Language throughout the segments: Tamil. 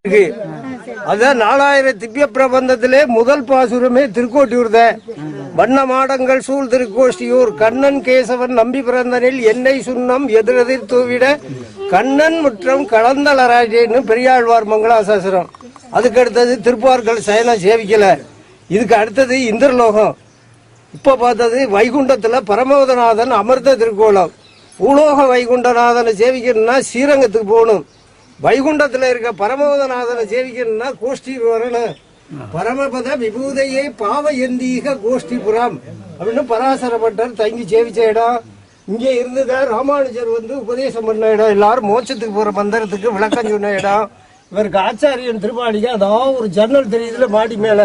அதான் 4000 திவ்ய பிரபந்தத்திலே முதல் பாசுரமே திருக்கோட்டியூர் தான். வண்ண மாடங்கள் சூழ் திருக்கோஷ்டியூர் கண்ணன் கேசவன் நம்பி பிறந்தனில் எண்ணெய் சுண்ணம் எதிரெதிர் தூவிட கண்ணன் முற்றம் கலந்தளராஜேன்னு பெரியாழ்வார் மங்களாசாசனம். அதுக்கு அடுத்தது திருப்பார்கள் சயனம் சேவிக்கல. இதுக்கு அடுத்தது இந்திரலோகம். இப்ப பார்த்தது வைகுண்டத்துல பரமோதநாதன் அமிர்த திருக்கோலம். பூலோக வைகுண்டநாதனை சேவிக்கணும்னா ஸ்ரீரங்கத்துக்கு போகணும். வைகுண்டத்துல இருக்க பரமோதநாதனை சேவிக்கணும்னா கோஷ்டியூர் வரணும். பரமபத விபூதையை பாவ எந்தீக கோஷ்டிபுரம் அப்படின்னு பராசரப்பட்டர் தங்கி சேவிச்ச இடம். இங்க இருந்துதான் ராமானுஜர் உபதேசம் பண்ண இடம். எல்லாரும் மோட்சத்துக்கு போற மந்திரத்துக்கு விளக்கம் சொன்ன இடம். இவருக்கு ஆச்சாரியன் திருமாளிகை. அதாவது ஒரு ஜன்னல் தெரியுதுல மாடி மேல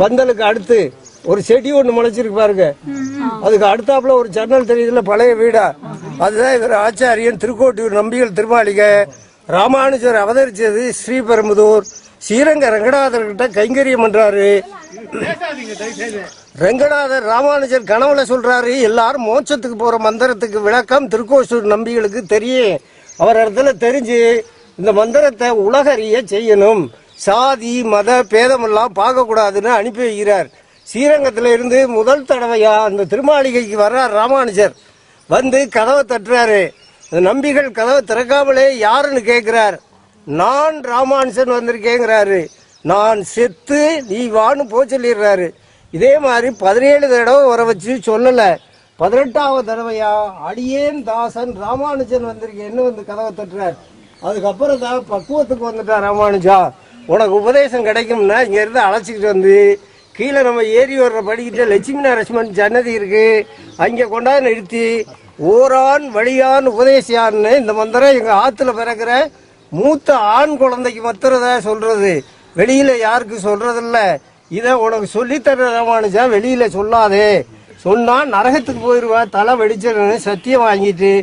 பந்தலுக்கு அடுத்து ஒரு செடி ஒண்ணு முளைச்சிருக்கு பாருங்க. அதுக்கு அடுத்தாப்புல ஒரு ஜன்னல் தெரியுதுல பழைய வீடா. அதுதான் இவர் ஆச்சாரியன் திருக்கோட்டியூர் நம்பிகள் திருமாளிகை. ராமானுஜர் அவதரிச்சது ஸ்ரீபெரும்புதூர். ஸ்ரீரங்க ரங்கநாதர்கிட்ட கைங்கரியம் பண்றாரு. ரங்கநாதர் ராமானுஜர் கனவுல சொல்றாரு, எல்லாரும் மோட்சத்துக்கு போற மந்திரத்துக்கு விளக்கம் திருக்கோட்டூர் நம்பிகளுக்கு தெரியும். அவர் இடத்துல தெரிஞ்சு இந்த மந்திரத்தை உலகறிய செய்யணும். சாதி மத பேதமெல்லாம் பார்க்க கூடாதுன்னு அனுப்பி வைக்கிறார். ஸ்ரீரங்கத்தில இருந்து முதல் தடவையா அந்த திருமாளிகைக்கு வர்றார் ராமானுஜர். வந்து கதவை தட்டுறாரு. நம்பிகள் கதவை திறக்காமலே யாருன்னு கேட்கிறார். நான் ராமானுஜன் வந்திருக்கேங்கிறாரு. நான் செத்து நீ வான்னு சொல்லிடுறாரு. இதே மாதிரி 17 தடவை வர வச்சு சொல்லல. 18வது தடவையா அடியேன் தாசன் ராமானுஜன் வந்திருக்கேன்னு வந்து கதவை தட்டுறார். அதுக்கப்புறம் தான் பக்குவத்துக்கு வந்துட்டார். ராமானுஜா உனக்கு உபதேசம் கிடைக்கும்னா இங்க இருந்து அழைச்சிக்கிட்டு வந்து கீழே நம்ம ஏரி வர்ற படிக்கிட்ட லட்சுமி நரசிம்மன் சன்னதி இருக்கு, அங்க கொண்டாந்து நிறுத்தி ஓரான் வழியான் உபதேசியான்னு இந்த மந்திரம் எங்க ஆத்துல பிறக்கிற மூத்த ஆண் குழந்தைக்கு மத்திரத சொல்றது. வெளியில யாருக்கு சொல்றது இல்ல. இத உனக்கு சொல்லித்தர ராமானுஜா, வெளியில சொல்லாதே. சொன்னா நரகத்துக்கு போயிருவா, தலை வெடிச்சிருன்னு சத்தியம் வாங்கிட்டு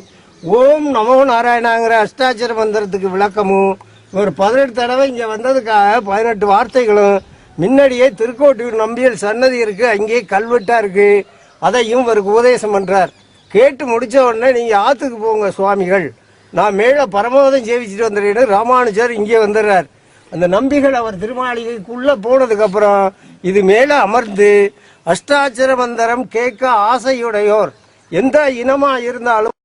ஓம் நமோ நாராயணாங்கிற அஷ்டாட்சர மந்திரத்துக்கு விளக்கமும் ஒரு 18 தடவை இங்க வந்ததுக்காக 18 வார்த்தைகளும் முன்னாடியே திருக்கோட்டியூர் நம்பியல் சன்னதி இருக்கு, அங்கேயே கல்வெட்டா இருக்கு. அதையும் இவருக்கு உபதேசம் பண்றார். கேட்டு முடிச்ச உடனே நீங்க ஆத்துக்கு போங்க சுவாமிகள், நான் மேல பரமோதம் சேவிச்சுட்டு வந்துடுறேன்னு ராமானுஜர் இங்கே வந்துடுறார். அந்த நம்பிகள் அவர் திருமாளிகைக்குள்ள போனதுக்கு அப்புறம் இது மேல அமர்ந்து அஷ்டாட்சர மந்திரம் கேட்க ஆசையுடையோர் எந்த இனமா இருந்தாலும்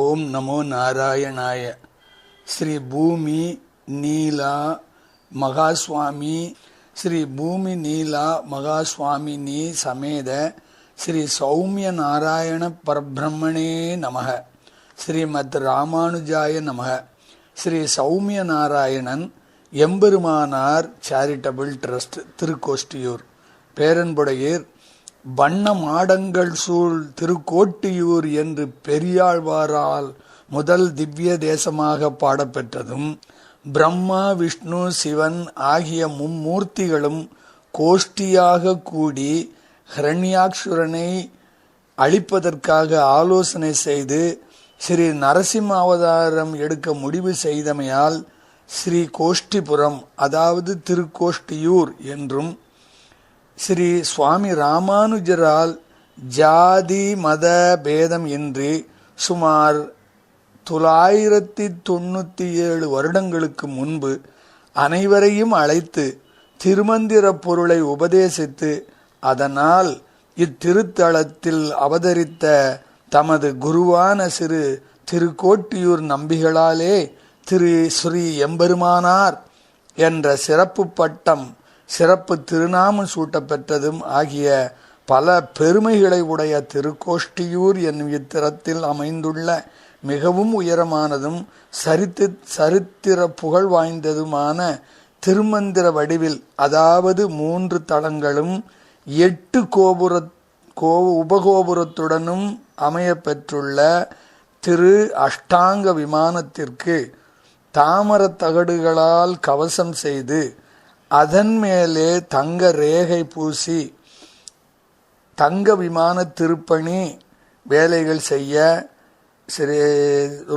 ஓம் நமோ நாராயணாய. ஸ்ரீ பூமி நீலா மகாஸ்வாமி ஸ்ரீ பூமி நீலா மகாஸ்வாமினி சமேத ஸ்ரீ சௌமிய நாராயண பரபிரம்மணே நமக. ஸ்ரீமத் ராமானுஜாய நமக. ஸ்ரீ சௌமிய நாராயணன் எம்பெருமானார் சேரிட்டபிள் ட்ரஸ்ட் திருக்கோஷ்டியூர் பேரன்புடையீர் வண்ண மாடங்கள் சூழ் திருக்கோட்டியூர் என்று பெரியாழ்வாரால் முதல் திவ்ய தேசமாக பாடப்பெற்றதும் பிரம்மா விஷ்ணு சிவன் ஆகிய மும்மூர்த்திகளும் கோஷ்டியாக கூடி ஹிரண்யாக்ஷுரனை அழிப்பதற்காக ஆலோசனை செய்து ஸ்ரீ நரசிம்ம அவதாரம் எடுக்க முடிவு செய்தமையால் ஸ்ரீ கோஷ்டிபுரம் அதாவது திருக்கோஷ்டியூர் என்றும், ஸ்ரீ சுவாமி ராமானுஜரால் ஜாதி மத பேதம் இன்றி சுமார் 997 வருடங்களுக்கு முன்பு அனைவரையும் அழைத்து திருமந்திர பொருளை உபதேசித்து அதனால் இத்திருத்தலத்தில் அவதரித்த தமது குருவான சிறு திருக்கோட்டியூர் நம்பிகளாலே திரு ஸ்ரீ எம்பெருமானார் என்ற சிறப்பு பட்டம் சிறப்பு திருநாமம் சூட்டப்பெற்றதும் ஆகிய பல பெருமைகளை உடைய திருக்கோஷ்டியூர் என்னும் இத்திரத்தில் அமைந்துள்ள மிகவும் உயரமானதும் சரித்திர புகழ் வாய்ந்ததுமான திருமந்திர வடிவில் அதாவது 3 தளங்களும் 8 உபகோபுரத்துடனும் அமைய பெற்றுள்ள திரு அஷ்டாங்க விமானத்திற்கு தாமரத் தகடுகளால் கவசம் செய்து அதன் மேலே தங்க ரேகை பூசி தங்க விமான திருப்பணி வேலைகள் செய்ய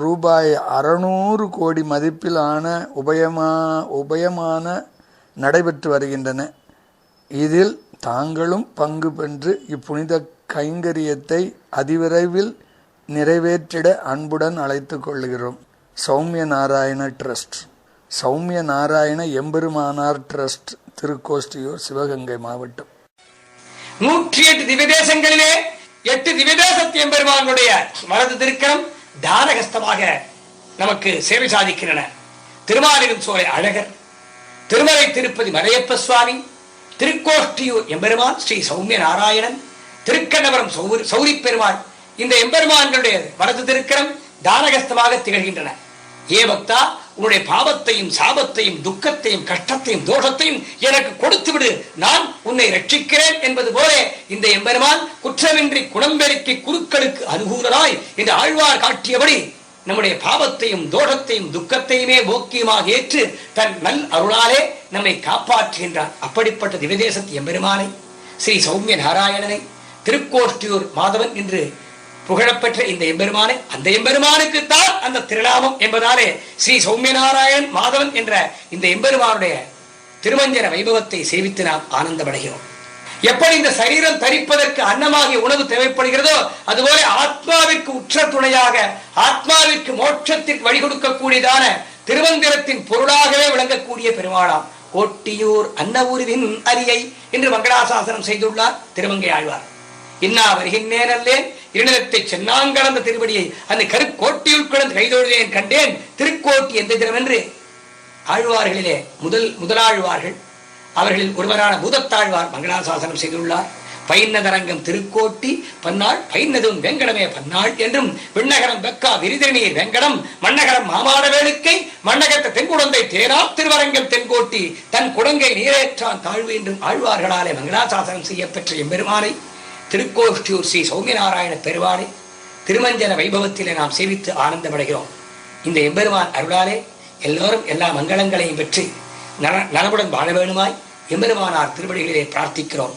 ரூபாய் 600 கோடி மதிப்பிலான உபயமான நடைபெற்று வருகின்றன. இதில் தாங்களும் பங்கு பெற்று இப்புனித கைங்கரியத்தை அதிவிரைவில் நிறைவேற்றிட அன்புடன் அழைத்துக் கொள்கிறோம். சௌமிய நாராயண ட்ரஸ்ட். சௌமிய நாராயண எம்பெருமானார் டிரஸ்ட், திருக்கோஷ்டியூர், சிவகங்கை மாவட்டம். 108 திவ்யதேசங்களிலே 8 திவ்யதேசத்து எம்பெருமானுடைய வலது திருக்கரம் தானகஸ்தமாக நமக்கு சேவை சாதிக்கின்றன. திருமாலிரும் சோலை அழகர், திருமலை திருப்பதி மலையப்ப சுவாமி, திருக்கோஷ்டியூர் எம்பெருமான் ஸ்ரீ சௌமிய நாராயணன், திருக்கண்ணபுரம் சௌரி பெருமாள், இந்த எம்பெருமான்களுடைய வலது திருக்கரம் தானகஸ்தமாக திகழ்கின்றன. ஏ பக்தா, உன்னுடைய பாவத்தையும் சாபத்தையும் துக்கத்தையும் கஷ்டத்தையும் தோஷத்தையும் எனக்கு கொடுத்து விடு, நான் உன்னை ரட்சிக்கிறேன் என்பது போல இந்த எம்பெருமான் குற்றமின்றி குணம்பெருக்கி குருக்களுக்கு அனுகூலராய் இந்த ஆழ்வார் காட்டியபடி நம்முடைய பாவத்தையும் தோஷத்தையும் துக்கத்தையுமே போக்கியமாக ஏற்று தன் நல் அருளாலே நம்மை காப்பாற்றுகின்றான். அப்படிப்பட்ட திவ்யதேசத்து எம்பெருமானை, ஸ்ரீ சௌமிய நாராயணனை, திருக்கோஷ்டியூர் மாதவன் என்று புகழப்பெற்ற இந்த எம்பெருமானை, அந்த எம்பெருமானுக்கு தான் அந்த திருநாமம் என்பதாலே ஸ்ரீ சௌமிய நாராயணன் மாதவன் என்ற இந்த எம்பெருமானுடைய திருமஞ்சன வைபவத்தை சேவித்து நாம் ஆனந்தமடைகிறோம். எப்படி இந்த சரீரம் தரிப்பதற்கு அன்னமாகிய உணவு தேவைப்படுகிறதோ அதுபோல ஆத்மாவிற்கு உற்ற துணையாக, ஆத்மாவிற்கு மோட்சத்திற்கு வழி கொடுக்கக்கூடியதான திருமந்திரத்தின் பொருளாகவே விளங்கக்கூடிய பெருமாளாம் கோட்டியூர் அன்னவுருவின் அரியை என்று மங்களாசாசனம் செய்துள்ளார் திருமங்கை ஆழ்வார். இன்னா வருகின்றேன் அல்லேன் இருநிலத்தை சென்னாங்கலந்த திருவடியை அந்த கருக்கோட்டியுள் கிடந்து கைதொழுதேன் கண்டேன், திருக்கோட்டி எந்த தினம் என்று ஆழ்வார்களிலே முதலாழ்வார்கள் அவர்களில் ஒருவரான பூதத்தாழ்வார் மங்களாசாசனம் செய்துள்ளார். பைன்னதரங்கம் திருக்கோட்டி பன்னாள் பைன்னதும் வெங்கடமே பன்னாள் என்றும், விண்ணகரம் வெக்கா விரிதநீர் வெங்கடம் மண்ணகரம் மாமாட வேளுக்கை மண்ணகத்த தென்குடந்தை தேரா திருவரங்கம் தென்கோட்டி தன் குடங்கை நீரேற்றான் தாழ்வு என்றும் ஆழ்வார்களாலே மங்களாசாசனம் செய்யப்பெற்ற எம்பெருமானை, திருக்கோஷ்டியூர் ஸ்ரீ சௌமியநாராயண பெருமானை திருமஞ்சன வைபவத்திலே நாம் சேவித்து ஆனந்தமடைகிறோம். இந்த எம்பெருமான் அருளாலே எல்லோரும் எல்லா மங்களங்களையும் பெற்று நலமுடன் வாழ வேணுமாய் எம்பெருமானார் திருவடிகளிலே பிரார்த்திக்கிறோம்.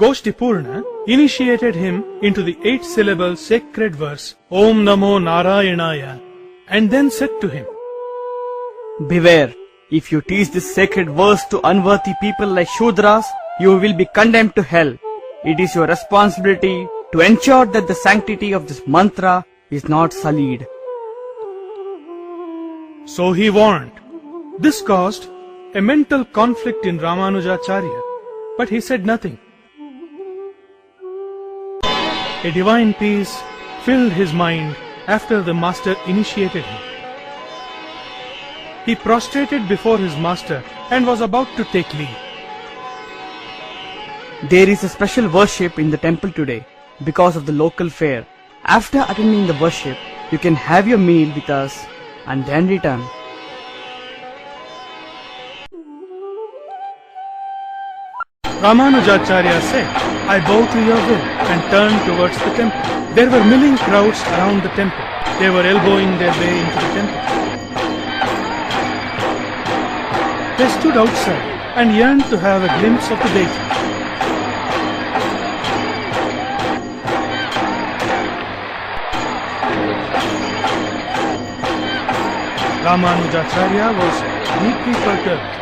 Goshtipurna initiated him into the 8-syllable sacred verse Om Namo Narayanaya and then said to him, Beware, if you teach this sacred verse to unworthy people like Shudras, you will be condemned to hell. It is your responsibility to ensure that the sanctity of this mantra is not sullied. So he warned. This caused a mental conflict in Ramanujacharya, but he said nothing. A divine peace filled his mind after the master initiated him. He prostrated before his master and was about to take leave. There is a special worship in the temple today because of the local fair. After attending the worship, you can have your meal with us and then return. Ramanujacharya said, I bow to your will and turned towards the temple. There were milling crowds around the temple. They were elbowing their way into the temple. They stood outside and yearned to have a glimpse of the deity. Ramanujacharya was deeply perturbed.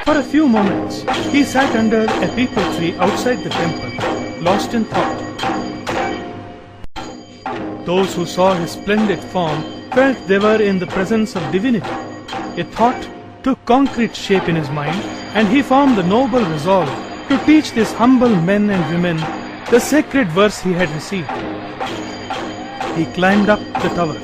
For a few moments, he sat under a peepal tree outside the temple, lost in thought. Those who saw his splendid form felt they were in the presence of divinity. A thought took concrete shape in his mind, and he formed the noble resolve to teach these humble men and women the sacred verse he had received. He climbed up the tower.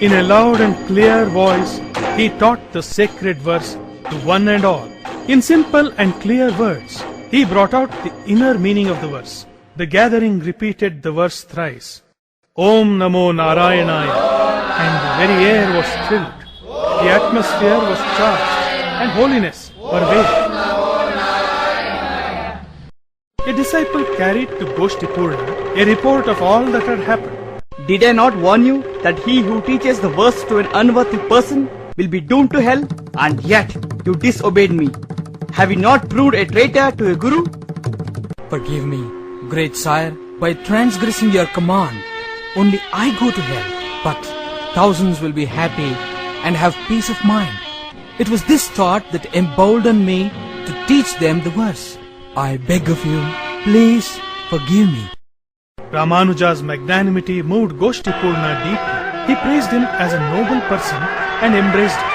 In a loud and clear voice, he taught the sacred verse to one and all. In simple and clear words, he brought out the inner meaning of the verse. The gathering repeated the verse thrice. Om Namo Narayanaya. And the very air was thrilled. The atmosphere was charged and holiness pervaded. A disciple carried to Goshtipurna a report of all that had happened. Did I not warn you that he who teaches the verse to an unworthy person will be doomed to hell? And yet you disobeyed me. Have you not proved a traitor to a guru? Forgive me, great sire, by transgressing your command. Only I go to hell, but thousands will be happy and have peace of mind. It was this thought that emboldened me to teach them the verse. I beg of you, please forgive me. Ramanuja's magnanimity moved Goshtipurna deeply. He praised him as a noble person and embraced him.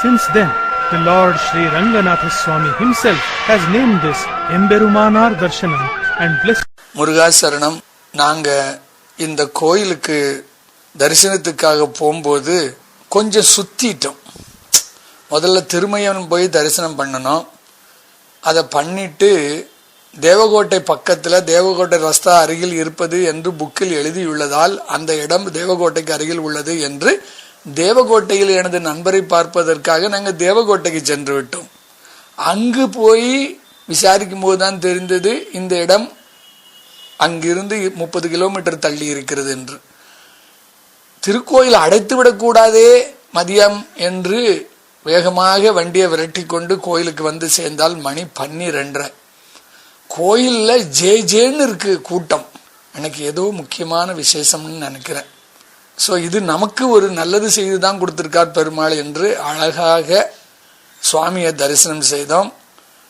Since then, The Lord Sri Ranganatha Swami himself has named this Emberumanar Darshanam and blessed. முருகாசரணம். நாங்க இந்த கோயிலுக்கு தரிசனத்துக்காக போகும்போது கொஞ்சம் சுத்திட்டோம். முதல்ல திருமயம் போய் தரிசனம் பண்ணணும். அதை பண்ணிட்டு தேவகோட்டை பக்கத்தில் தேவகோட்டை ரஸ்தா அருகில் இருப்பது என்று புக்கில் எழுதியுள்ளதால் அந்த இடம் தேவகோட்டைக்கு அருகில் உள்ளது என்று தேவகோட்டையில் எனது நண்பரை பார்ப்பதற்காக நாங்கள் தேவகோட்டைக்கு சென்று விட்டோம். அங்கு போய் விசாரிக்கும் போதுதான் தெரிந்தது இந்த இடம் அங்கிருந்து 30 கிலோமீட்டர் தள்ளி இருக்கிறது என்று. திருக்கோயில் அடைத்து விடக்கூடாதே மதியம் என்று வேகமாக வண்டியை விரட்டி கொண்டு கோயிலுக்கு வந்து சேர்ந்தால் மணி 12:30. கோயில்ல ஜேன்னு இருக்கு கூட்டம். எனக்கு ஏதோ முக்கியமான விசேஷம்னு நினைக்கிறேன். ஸோ இது நமக்கு ஒரு நல்லது செய்து தான் கொடுத்திருக்கார் பெருமாள் என்று அழகாக சுவாமியை தரிசனம் செய்தோம்.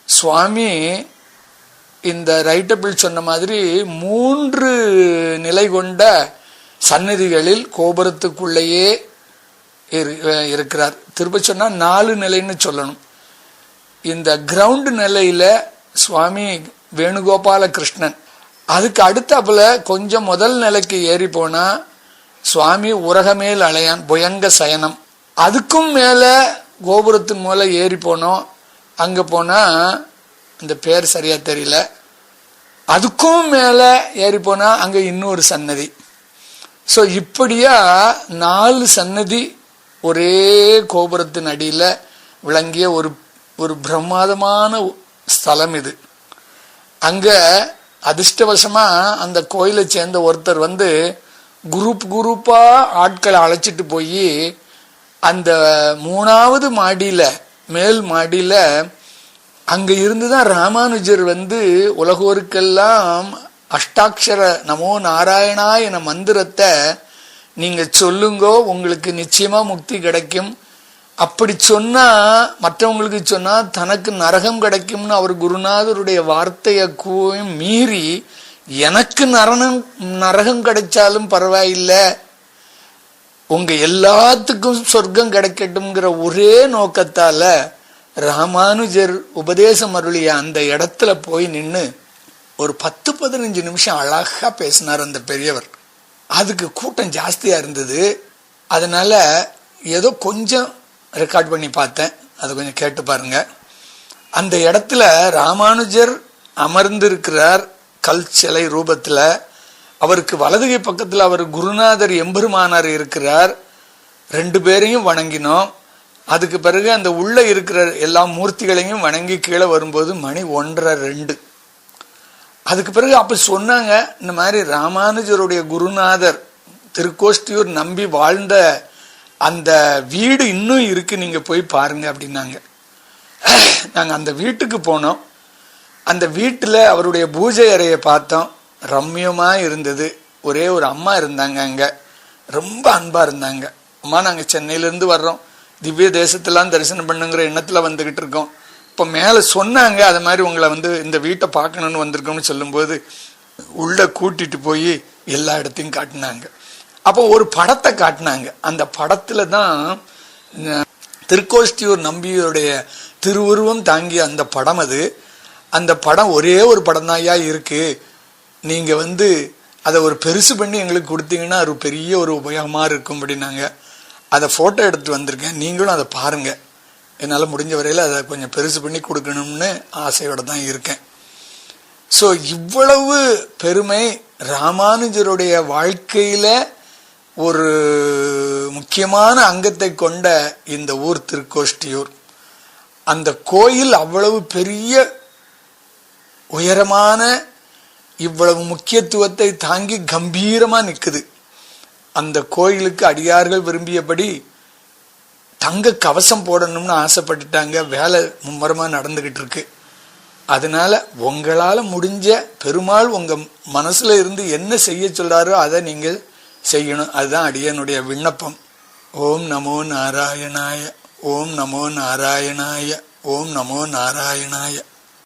சுவாமி இந்த ரைட்டபிள் சொன்ன மாதிரி 3 நிலை கொண்ட சந்நிதிகளில் கோபுரத்துக்குள்ளேயே இருக்கிறார். திரும்ப சொன்னா 4 நிலைன்னு சொல்லணும். இந்த கிரவுண்ட் நிலையில சுவாமி வேணுகோபால கிருஷ்ணன், அதுக்கு அடுத்தாப்புல கொஞ்சம் முதல் நிலைக்கு ஏறி போனா சுவாமி உரகமேல் அலையான் புயங்க சயனம். அதுக்கும் மேல கோபுரத்தின் மேல ஏறி போனோம். அங்க போனா இந்த பேர் சரியா தெரியல. அதுக்கும் மேல ஏறி போனா அங்க இன்னொரு சன்னதி. ஸோ இப்படியா 4 சன்னதி ஒரே கோபுரத்தின் அடியில விளங்கிய ஒரு பிரம்மாதமான ஸ்தலம் இது. அங்க அதிர்ஷ்டவசமா அந்த கோயிலை சேர்ந்த ஒருத்தர் வந்து குரூப்பா ஆட்களை அழைச்சிட்டு போய் அந்த 3வது மாடியில மேல் மாடியில அங்க இருந்துதான் ராமானுஜர் வந்து உலகோருக்கெல்லாம் அஷ்டாட்சர நமோ நாராயணா என மந்திரத்தை நீங்க சொல்லுங்கோ, உங்களுக்கு நிச்சயமா முக்தி கிடைக்கும். அப்படி சொன்னா மற்றவங்களுக்கு சொன்னா தனக்கு நரகம் கிடைக்கும்னு அவர் குருநாதருடைய வார்த்தையை மீறி எனக்கு நரகம் கிடைச்சாலும் பரவாயில்லை, உங்க எல்லாத்துக்கும் சொர்க்கம் கிடைக்கட்டும்ங்கிற ஒரே நோக்கத்தால ராமானுஜர் உபதேசம் அருளிய அந்த இடத்துல போய் நின்று ஒரு 10-15 நிமிஷம் அழகா பேசினார் அந்த பெரியவர். அதுக்கு கூட்டம் ஜாஸ்தியா இருந்தது. அதனால ஏதோ கொஞ்சம் ரெக்கார்ட் பண்ணி பார்த்தேன். அதை கொஞ்சம் கேட்டு பாருங்க. அந்த இடத்துல ராமானுஜர் அமர்ந்திருக்கிறார் கல் சிலை ரூபத்துல. அவருக்கு வலதுகை பக்கத்துல அவர் குருநாதர் எம்பெருமானார் இருக்கிறார். 2 பேரையும் வணங்கினோம். அதுக்கு பிறகு அந்த உள்ள இருக்கிற எல்லா மூர்த்திகளையும் வணங்கி கீழே வரும்போது மணி 1:30-2. அதுக்கு பிறகு அப்ப சொன்னாங்க, இந்த மாதிரி ராமானுஜருடைய குருநாதர் திருக்கோஷ்டியூர் நம்பி வாழ்ந்த அந்த வீடு இன்னும் இருக்கு, நீங்க போய் பாருங்க அப்படின்னாங்க. நாங்க அந்த வீட்டுக்கு போனோம். அந்த வீட்டுல அவருடைய பூஜை அறையை பார்த்தோம். ரம்யமா இருந்தது. ஒரே ஒரு அம்மா இருந்தாங்க அங்க, ரொம்ப அன்பா இருந்தாங்க. அம்மா, நாங்க சென்னையில இருந்து வர்றோம், திவ்ய தேசத்தெல்லாம் தரிசனம் பண்ணுங்கிற எண்ணத்துல வந்துகிட்டு இருக்கோம். இப்ப மேல சொன்னாங்க, அது மாதிரி உங்களை வந்து இந்த வீட்டை பார்க்கணும்னு வந்திருக்கோம்னு சொல்லும்போது உள்ள கூட்டிட்டு போய் எல்லா இடத்தையும் காட்டினாங்க. அப்போ ஒரு படத்தை காட்டினாங்க. அந்த படத்துல தான் திருக்கோஷ்டியூர் நம்பியுடைய திருவுருவம் தாங்கிய அந்த படம். அந்த படம் ஒரே ஒரு படம் தான் இருக்கு. நீங்க வந்து அதை ஒரு பெருசு பண்ணி எங்களுக்கு கொடுத்தீங்கன்னா அது பெரிய ஒரு உபயோகமா இருக்கும் அப்படின்னாங்க. அதை போட்டோ எடுத்து வந்திருக்கேன், நீங்களும் அதை பாருங்க. என்னால் முடிஞ்ச வரையில் அதை கொஞ்சம் பெருசு பண்ணி கொடுக்கணும்னு ஆசையோட தான் இருக்கேன். ஸோ இவ்வளவு பெருமை ராமானுஜருடைய வாழ்க்கையில ஒரு முக்கியமான அங்கத்தை கொண்ட இந்த ஊர் திருக்கோஷ்டியூர். அந்த கோயில் அவ்வளவு பெரிய உயரமான இவ்வளவு முக்கியத்துவத்தை தாங்கி கம்பீரமா நிக்குது. அந்த கோயிலுக்கு அடியார்கள் விரும்பியபடி தங்க கவசம் போடணும்னு ஆசைப்பட்டுட்டாங்க. வேலை மும்முரமா நடந்துகிட்டு இருக்கு. அதனால உங்களால முடிஞ்ச பெருமாள் உங்க மனசுல இருந்து என்ன செய்ய சொல்றாரோ அதை நீங்க செய்யணும். அதுதான் அடியனுடைய விண்ணப்பம். ஓம் நமோ நாராயணாய, ஓம் நமோ நாராயணாய, ஓம் நமோ நாராயணாய.